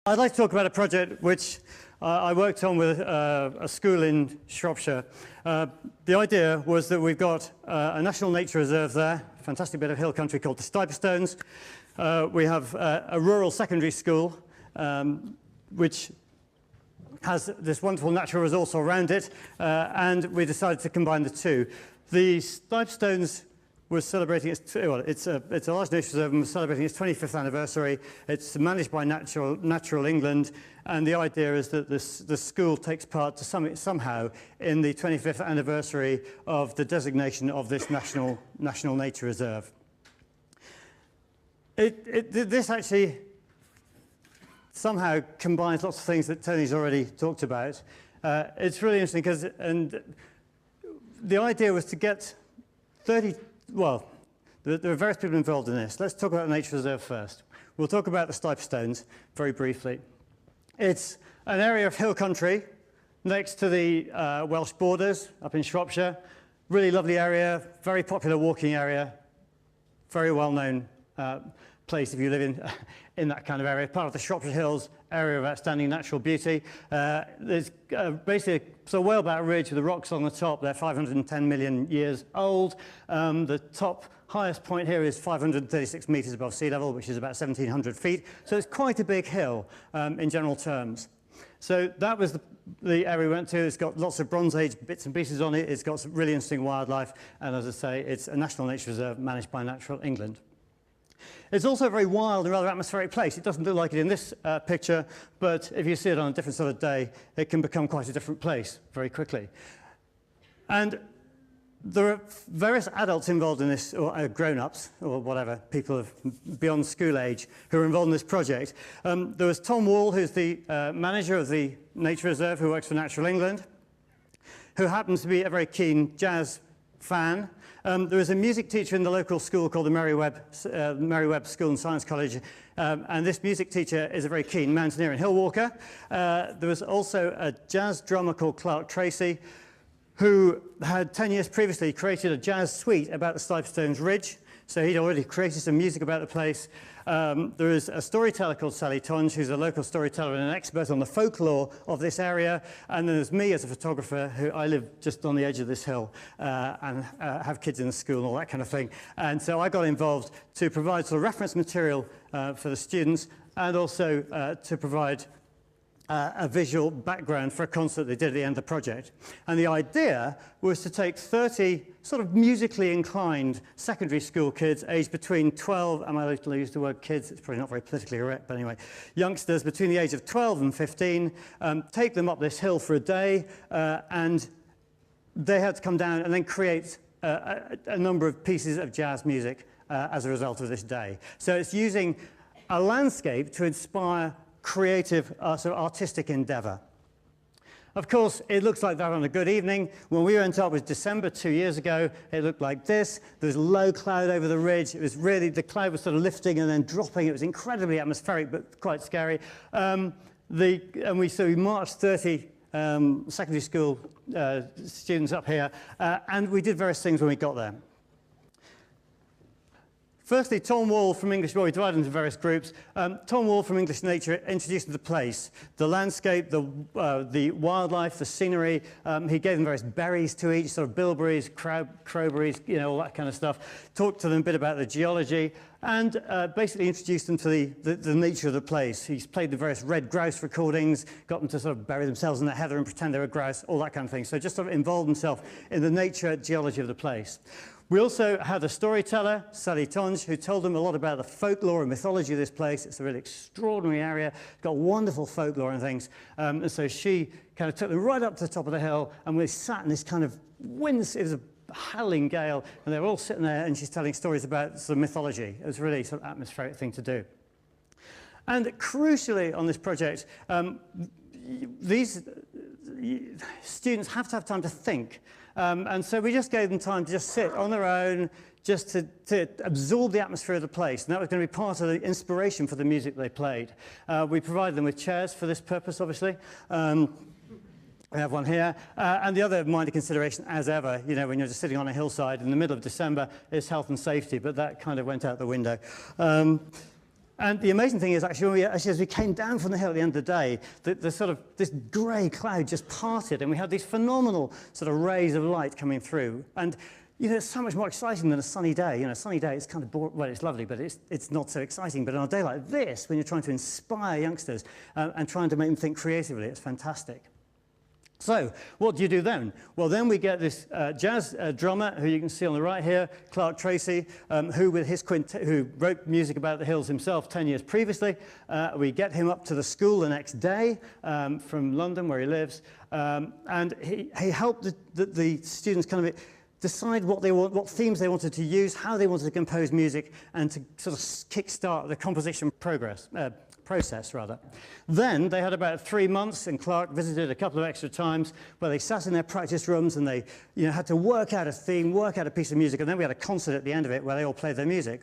I'd like to talk about a project which I worked on with a school in Shropshire. The idea was that we've got a national nature reserve there, a fantastic bit of hill country called the Stiperstones. We have a rural secondary school which has this wonderful natural resource all around it, and we decided to combine the two. The Stiperstones was celebrating it's a large nature reserve and was celebrating its 25th anniversary. It's managed by Natural England, and the idea is that the school takes part to somehow in the 25th anniversary of the designation of this national nature reserve. This actually somehow combines lots of things that Tony's already talked about. It's really interesting because the idea was to get 30. Well, there are various people involved in this. Let's talk about the nature reserve first. We'll talk about the Stiperstones very briefly. It's an area of hill country next to the Welsh borders up in Shropshire. Really lovely area, very popular walking area, very well-known place if you live in that kind of area. Part of the Shropshire Hills, area of outstanding natural beauty. There's basically a whaleback ridge with the rocks on the top. They're 510 million years old. The highest point here is 536 meters above sea level, which is about 1,700 feet. So it's quite a big hill in general terms. So that was the area we went to. It's got lots of Bronze Age bits and pieces on it. It's got some really interesting wildlife. And as I say, it's a national nature reserve managed by Natural England. It's also a very wild and rather atmospheric place. It doesn't look like it in this picture, but if you see it on a different sort of day, it can become quite a different place very quickly. And there are various adults involved in this, or grown-ups, or whatever, people beyond school age who are involved in this project. There was Tom Wall, who's the manager of the Nature Reserve, who works for Natural England, who happens to be a very keen jazz fan. There is a music teacher in the local school called the Mary Webb School and Science College, and this music teacher is a very keen mountaineer and hill walker. There was also a jazz drummer called Clark Tracy, who had 10 years previously created a jazz suite about the Stiperstones Ridge. So he'd already created some music about the place. There is a storyteller called Sally Tonge, who's a local storyteller and an expert on the folklore of this area. And then there's me as a photographer, who I live just on the edge of this hill and have kids in the school and all that kind of thing. And so I got involved to provide sort of reference material for the students, and also to provide a visual background for a concert they did at the end of the project. And the idea was to take 30 sort of musically inclined secondary school kids aged between 12, and I use the word kids, it's probably not very politically correct, but anyway, youngsters between the age of 12 and 15, take them up this hill for a day, and they had to come down and then create a number of pieces of jazz music as a result of this day. So it's using a landscape to inspire creative, sort of artistic endeavor. Of course, it looks like that on a good evening. When we went up, it was December 2 years ago. It looked like this. There's low cloud over the ridge. It was really, the cloud was sort of lifting and then dropping. It was incredibly atmospheric, but quite scary. We marched 30 secondary school students up here, and we did various things when we got there. Firstly, Tom Wall from English, well, we divided into various groups. Tom Wall from English Nature introduced the place, the landscape, the wildlife, the scenery. He gave them various berries to eat, sort of bilberries, crowberries, you know, all that kind of stuff. Talked to them a bit about the geology, and basically introduced them to the nature of the place. He's played the various red grouse recordings, got them to sort of bury themselves in the heather and pretend they were grouse, all that kind of thing. So just sort of involved himself in the nature, geology of the place. We also had a storyteller, Sally Tonge, who told them a lot about the folklore and mythology of this place. It's a really extraordinary area. It's got wonderful folklore and things. And so she kind of took them right up to the top of the hill, and we sat in this kind of wind. It was a howling gale, and they were all sitting there, and she's telling stories about some mythology. It was a really sort of atmospheric thing to do. And crucially on this project, these students have to have time to think. And so we just gave them time to just sit on their own, just to absorb the atmosphere of the place. And that was going to be part of the inspiration for the music they played. We provided them with chairs for this purpose, obviously. We have one here. And the other minor consideration, as ever, you know, when you're just sitting on a hillside in the middle of December, is health and safety. But that kind of went out the window. And the amazing thing is actually, as we came down from the hill at the end of the day, the sort of this grey cloud just parted, and we had these phenomenal sort of rays of light coming through. And you know, it's so much more exciting than a sunny day. You know, a sunny day, it's kind of boring. Well, it's lovely, but it's not so exciting. But on a day like this, when you're trying to inspire youngsters and trying to make them think creatively, it's fantastic. So what do you do then? Well, then we get this jazz drummer, who you can see on the right here, Clark Tracy, who with his who wrote music about the hills himself 10 years previously. We get him up to the school the next day from London, where he lives, and he helped the students kind of decide what themes they wanted to use, how they wanted to compose music, and to sort of kick-start the composition process. Then they had about 3 months, and Clark visited a couple of extra times, where they sat in their practice rooms and they had to work out a theme, work out a piece of music, and then we had a concert at the end of it where they all played their music.